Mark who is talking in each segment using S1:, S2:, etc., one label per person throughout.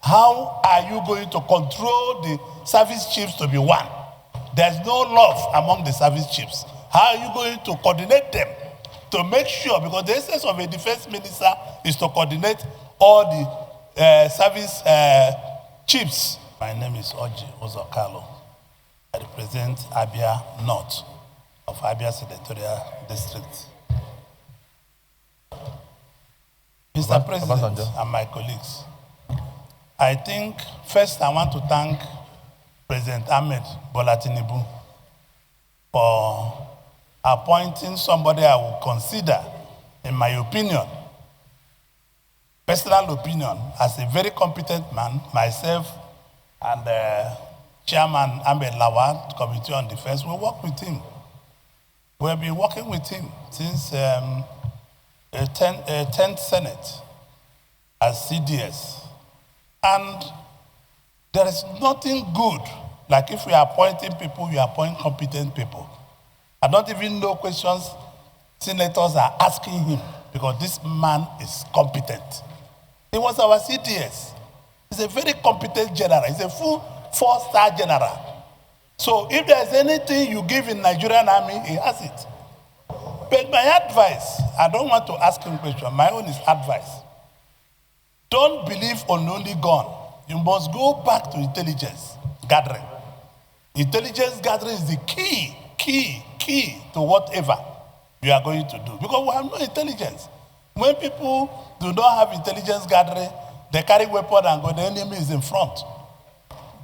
S1: how are you going to control the service chiefs to be one? There's no love among the service chiefs. How are you going to coordinate them to make sure, because the essence of a defense minister is to coordinate all the service chiefs. My name is Orji Uzor Kalu. I represent Abia North of Abia Senatorial District. Mr. President and my colleagues, I think first I want to thank President Ahmed Bola Tinubu for appointing somebody I will consider, in my opinion, personal opinion, as a very competent man. Myself and Chairman Ahmed Lawal, Committee on Defense, we work with him. We have been working with him since 10th Senate as CDS. And there is nothing good like if we are appointing people, you appoint competent people. I don't even know questions senators are asking him because this man is competent. He was our CDS. He's a very competent general. He's a full 4-star general. So if there's anything you give in Nigerian army, he has it. But my advice, I don't want to ask him a question. My own is advice. Don't believe on only gun. You must go back to intelligence gathering. Intelligence gathering is the key to whatever you are going to do. Because we have no intelligence. When people do not have intelligence gathering, they carry weapon and go, the enemy is in front.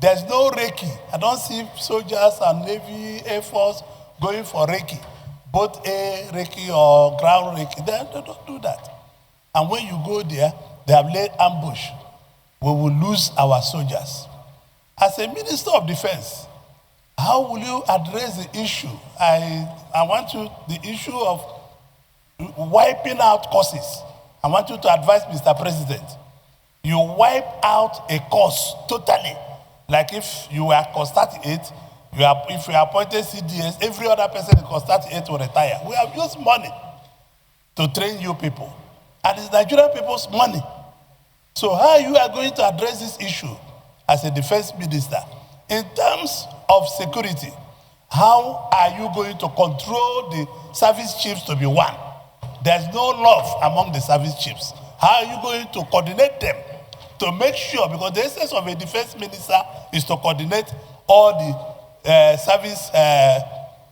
S1: There's no Reiki. I don't see soldiers and Navy, Air Force going for Reiki. Both air Reiki or ground Reiki. They don't do that. And when you go there, they have laid ambush. We will lose our soldiers. As a Minister of Defense, how will you address the issue? I want you, the issue of wiping out courses. I want you to advise Mr. President. You wipe out a course totally. Like if you were course 38, if you are appointed CDS, every other person in course 38 will retire. We have used money to train you people. And it's Nigerian people's money. So how you are going to address this issue as a defense minister? In terms of security, how are you going to control the service chiefs to be one? There's no love among the service chiefs. How are you going to coordinate them to make sure, because the essence of a defense minister is to coordinate all the service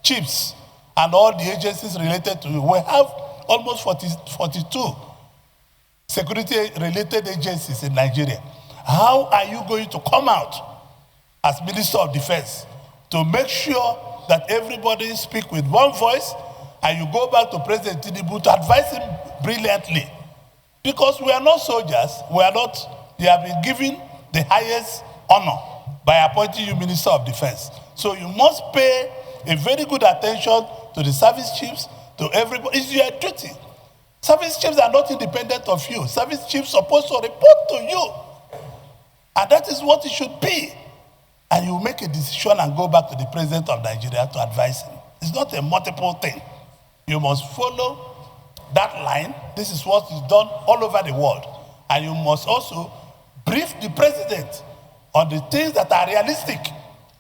S1: chiefs and all the agencies related to it. We have almost 42 security-related agencies in Nigeria. How are you going to come out as Minister of Defense to make sure that everybody speaks with one voice and you go back to President Tinubu to advise him brilliantly? Because we are not soldiers, they have been given the highest honor by appointing you Minister of Defense. So you must pay a very good attention to the service chiefs, to everybody. It's your duty. Service chiefs are not independent of you. Service chiefs are supposed to report to you. And that is what it should be. And you make a decision and go back to the President of Nigeria to advise him. It's not a multiple thing. You must follow that line. This is what is done all over the world. And you must also brief the President on the things that are realistic,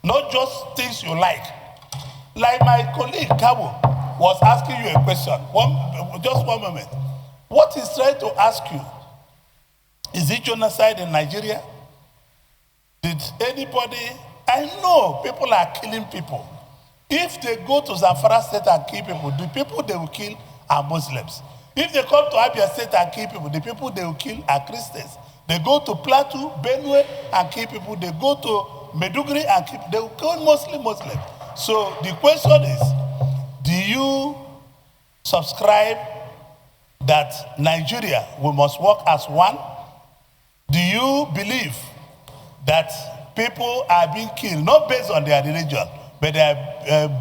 S1: not just things you like. Like my colleague, Kawu, was asking you a question. Just one moment. What he's trying to ask you, is it genocide in Nigeria? Did anybody, I know people are killing people. If they go to Zamfara State and kill people, the people they will kill are Muslims. If they come to Abia State and kill people, the people they will kill are Christians. They go to Plateau, Benue and kill people. They go to Meduguri and kill people. They will kill Muslim. So the question is, do you subscribe that Nigeria, we must work as one? Do you believe that people are being killed, not based on their religion, but they are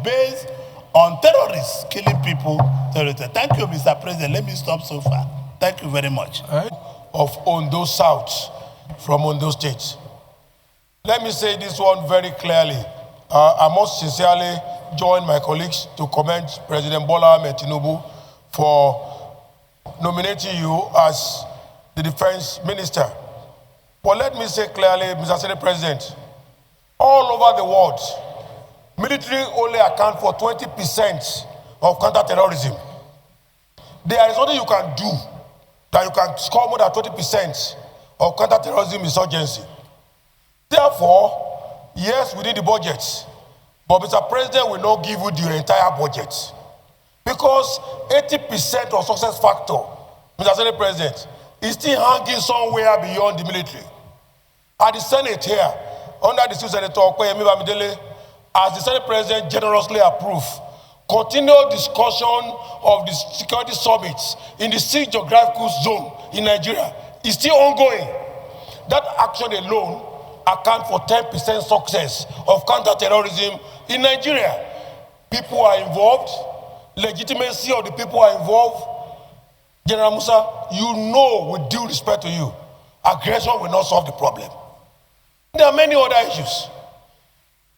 S1: based on terrorists killing people? Thank you, Mr. President. Let me stop so far. Thank you very much.
S2: Of Ondo South, from Ondo State. Let me say this one very clearly. I must sincerely join my colleagues to commend President Bola Ahmed Tinubu for nominating you as the defense minister. But let me say clearly, Mr. Senate President, all over the world, military only account for 20% of counterterrorism. There is nothing you can do that you can score more than 20% of counterterrorism insurgency. Therefore, yes, we need the budget, but Mr. President will not give you the entire budget. Because 80% of success factor, Mr. Senate President, is still hanging somewhere beyond the military. At the Senate here, under the Chief Senator Okoyemi Bamidele, as the Senate President generously approved, continued discussion of the security summits in the 6 geographical zone in Nigeria is still ongoing. That action alone accounts for 10% success of counterterrorism in Nigeria. People are involved, legitimacy of the people are involved. General Musa, you know, with due respect to you, aggression will not solve the problem. There are many other issues.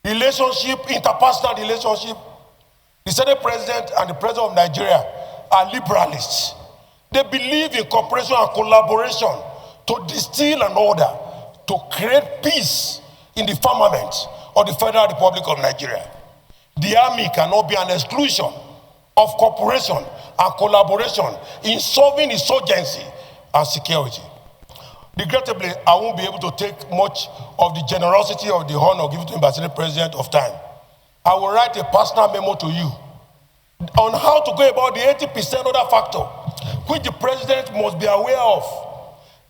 S2: Relationship, interpersonal relationship. The Senate President and the President of Nigeria are liberalists. They believe in cooperation and collaboration to distill an order, to create peace in the firmament of the Federal Republic of Nigeria. The army cannot be an exclusion of cooperation and collaboration in solving insurgency and security. Regrettably, I won't be able to take much of the generosity of the honor given to me by the Senate President of time. I will write a personal memo to you on how to go about the 80% other factor, which the President must be aware of.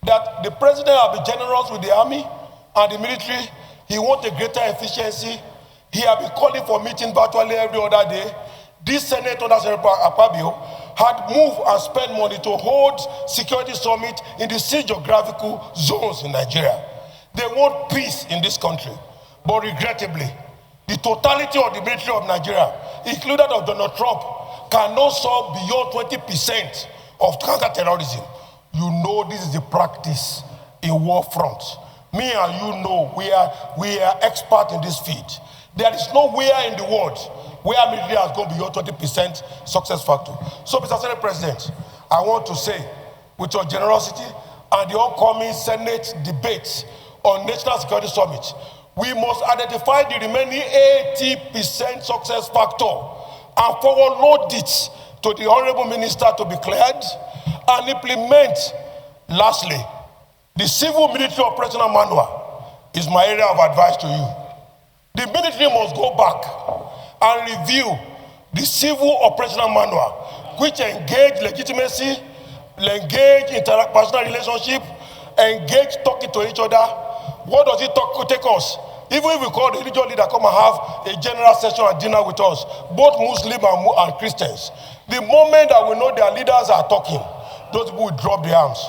S2: That the President will be generous with the army and the military. He wants a greater efficiency. He has been calling for meetings virtually every other day. This Senate under Senator Akpabio had moved and spent money to hold security summit in the 6 geographical zones in Nigeria. They want peace in this country. But regrettably, the totality of the military of Nigeria, including that of Donald Trump, cannot solve beyond 20% of counterterrorism. You know this is the practice in war front. Me and you know we are experts in this field. There is nowhere in the world where military has gone beyond 20% success factor. So, Mr. Senate President, I want to say, with your generosity and the upcoming Senate debate on National Security Summit, we must identify the remaining 80% success factor and forward load it to the Honorable Minister to be cleared and implement. Lastly, the Civil Military Operational Manual is my area of advice to you. The military must go back and review the Civil Operational Manual, which engage legitimacy, engage interpersonal relationship, engage talking to each other. What does it take us? Even if we call the religious leader come and have a general session and dinner with us, both Muslim and Christians, the moment that we know their leaders are talking, those people will drop their arms.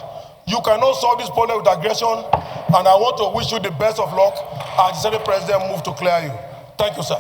S2: You cannot solve this problem with aggression, and I want to wish you the best of luck as the Senate President move to clear you. Thank you, sir.